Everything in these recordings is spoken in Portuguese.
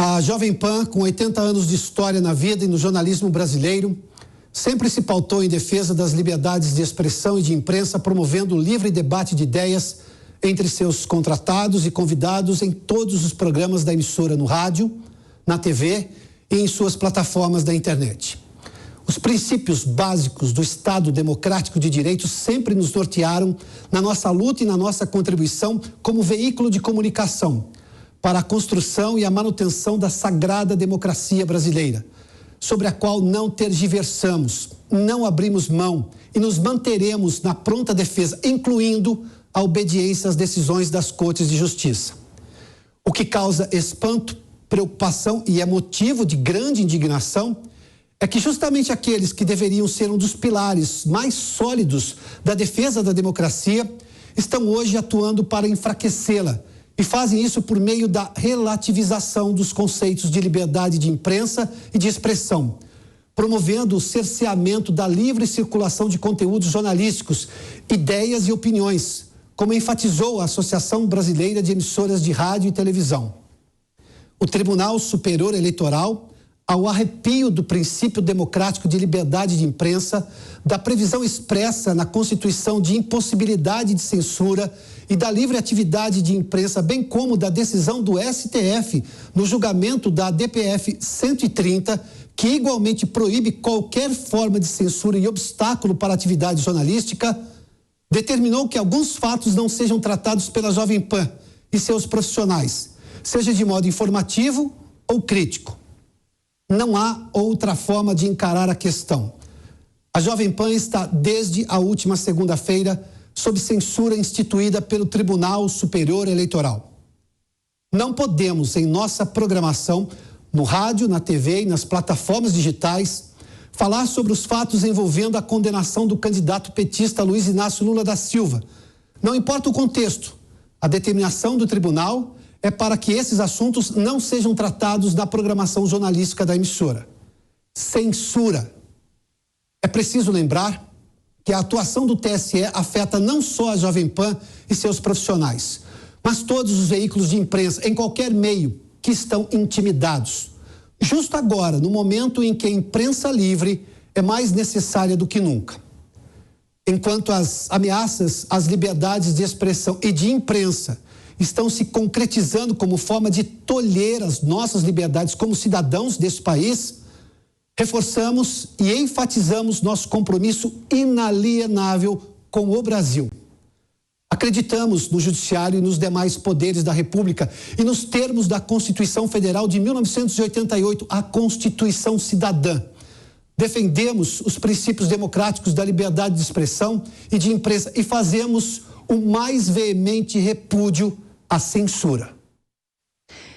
A Jovem Pan, com 80 anos de história na vida e no jornalismo brasileiro, sempre se pautou em defesa das liberdades de expressão e de imprensa, promovendo o livre debate de ideias entre seus contratados e convidados em todos os programas da emissora no rádio, na TV e em suas plataformas da internet. Os princípios básicos do Estado Democrático de Direito sempre nos nortearam na nossa luta e na nossa contribuição como veículo de comunicação para a construção e a manutenção da sagrada democracia brasileira, sobre a qual não tergiversamos, não abrimos mão e nos manteremos na pronta defesa, incluindo a obediência às decisões das Cortes de Justiça. O que causa espanto, preocupação e é motivo de grande indignação é que justamente aqueles que deveriam ser um dos pilares mais sólidos da defesa da democracia estão hoje atuando para enfraquecê-la e fazem isso por meio da relativização dos conceitos de liberdade de imprensa e de expressão, promovendo o cerceamento da livre circulação de conteúdos jornalísticos, ideias e opiniões, como enfatizou a Associação Brasileira de Emissoras de Rádio e Televisão. O Tribunal Superior Eleitoral, ao arrepio do princípio democrático de liberdade de imprensa, da previsão expressa na Constituição de impossibilidade de censura e da livre atividade de imprensa, bem como da decisão do STF no julgamento da DPF 130, que igualmente proíbe qualquer forma de censura e obstáculo para a atividade jornalística, determinou que alguns fatos não sejam tratados pela Jovem Pan e seus profissionais, seja de modo informativo ou crítico. Não há outra forma de encarar a questão. A Jovem Pan está, desde a última segunda-feira, sob censura instituída pelo Tribunal Superior Eleitoral. Não podemos, em nossa programação, no rádio, na TV e nas plataformas digitais, falar sobre os fatos envolvendo a condenação do candidato petista Luiz Inácio Lula da Silva. Não importa o contexto, a determinação do tribunal é para que esses assuntos não sejam tratados na programação jornalística da emissora. Censura. É preciso lembrar que a atuação do TSE afeta não só a Jovem Pan e seus profissionais, mas todos os veículos de imprensa, em qualquer meio, que estão intimidados. Justo agora, no momento em que a imprensa livre é mais necessária do que nunca. Enquanto as ameaças às liberdades de expressão e de imprensa estão se concretizando como forma de tolher as nossas liberdades como cidadãos deste país, reforçamos e enfatizamos nosso compromisso inalienável com o Brasil. Acreditamos no Judiciário e nos demais poderes da República e nos termos da Constituição Federal de 1988, a Constituição Cidadã. Defendemos os princípios democráticos da liberdade de expressão e de imprensa e fazemos o mais veemente repúdio à censura.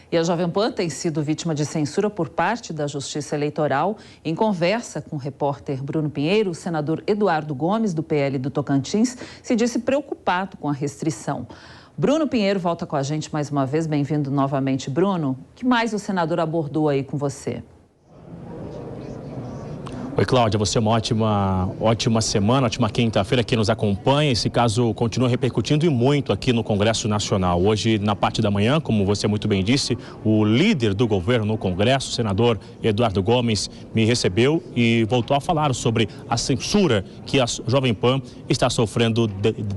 E a Jovem Pan tem sido vítima de censura por parte da Justiça Eleitoral. Em conversa com o repórter Bruno Pinheiro, o senador Eduardo Gomes, do PL do Tocantins, se disse preocupado com a restrição. Bruno Pinheiro volta com a gente mais uma vez. Bem-vindo novamente, Bruno. O que mais o senador abordou aí com você? Oi, Cláudia, você é uma ótima semana, ótima quinta-feira que nos acompanha. Esse caso continua repercutindo e muito aqui no Congresso Nacional. Hoje, na parte da manhã, como você muito bem disse, o líder do governo no Congresso, o senador Eduardo Gomes, me recebeu e voltou a falar sobre a censura que a Jovem Pan está sofrendo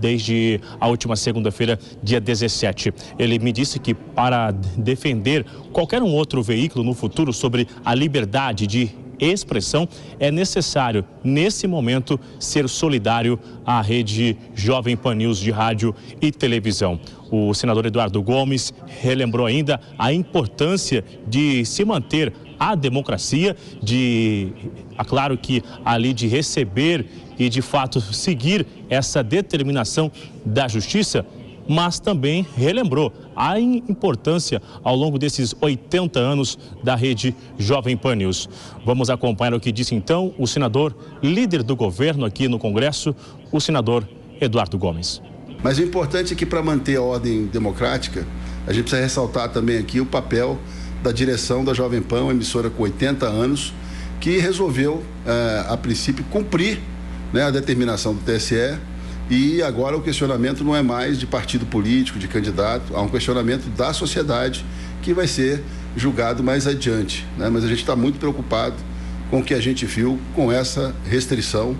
desde a última segunda-feira, dia 17. Ele me disse que para defender qualquer um outro veículo no futuro sobre a liberdade de expressão, é necessário, nesse momento, ser solidário à rede Jovem Pan News de rádio e televisão. O senador Eduardo Gomes relembrou ainda a importância de se manter a democracia, claro que ali de receber e, de fato, seguir essa determinação da justiça, mas também relembrou a importância ao longo desses 80 anos da rede Jovem Pan News. Vamos acompanhar o que disse então o senador, líder do governo aqui no Congresso, o senador Eduardo Gomes. Mas o importante é que para manter a ordem democrática, a gente precisa ressaltar também aqui o papel da direção da Jovem Pan, uma emissora com 80 anos, que resolveu, a princípio, cumprir, a determinação do TSE. E agora o questionamento não é mais de partido político, de candidato, há um questionamento da sociedade que vai ser julgado mais adiante, né? Mas a gente está muito preocupado com o que a gente viu, com essa restrição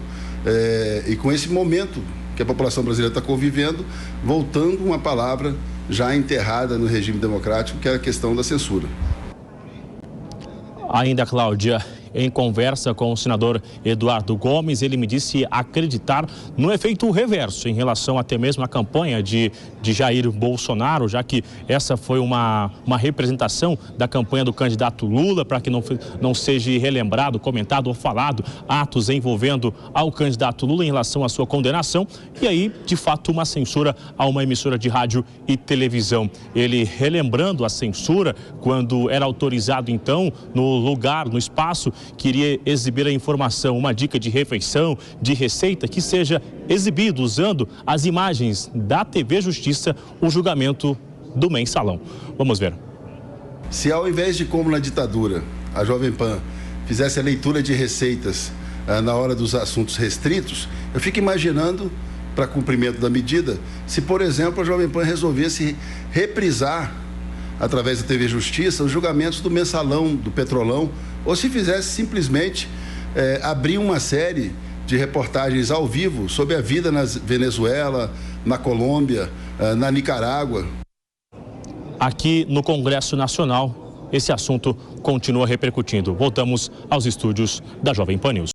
e com esse momento que a população brasileira está convivendo, voltando uma palavra já enterrada no regime democrático, que é a questão da censura. Ainda, Cláudia, em conversa com o senador Eduardo Gomes, ele me disse acreditar no efeito reverso em relação até mesmo à campanha de Jair Bolsonaro, já que essa foi uma representação da campanha do candidato Lula, para que não seja relembrado, comentado ou falado atos envolvendo ao candidato Lula em relação à sua condenação, e aí, de fato, uma censura a uma emissora de rádio e televisão. Ele relembrando a censura quando era autorizado, então, no lugar, no espaço, queria exibir a informação, uma dica de refeição, de receita, que seja exibido usando as imagens da TV Justiça, o julgamento do Mensalão. Vamos ver. Se ao invés de, como na ditadura, a Jovem Pan fizesse a leitura de receitas na hora dos assuntos restritos, eu fico imaginando, para cumprimento da medida, se, por exemplo, a Jovem Pan resolvesse reprisar, através da TV Justiça, os julgamentos do Mensalão, do Petrolão, ou se fizesse simplesmente abrir uma série de reportagens ao vivo sobre a vida na Venezuela, na Colômbia, na Nicarágua. Aqui no Congresso Nacional, esse assunto continua repercutindo. Voltamos aos estúdios da Jovem Pan News.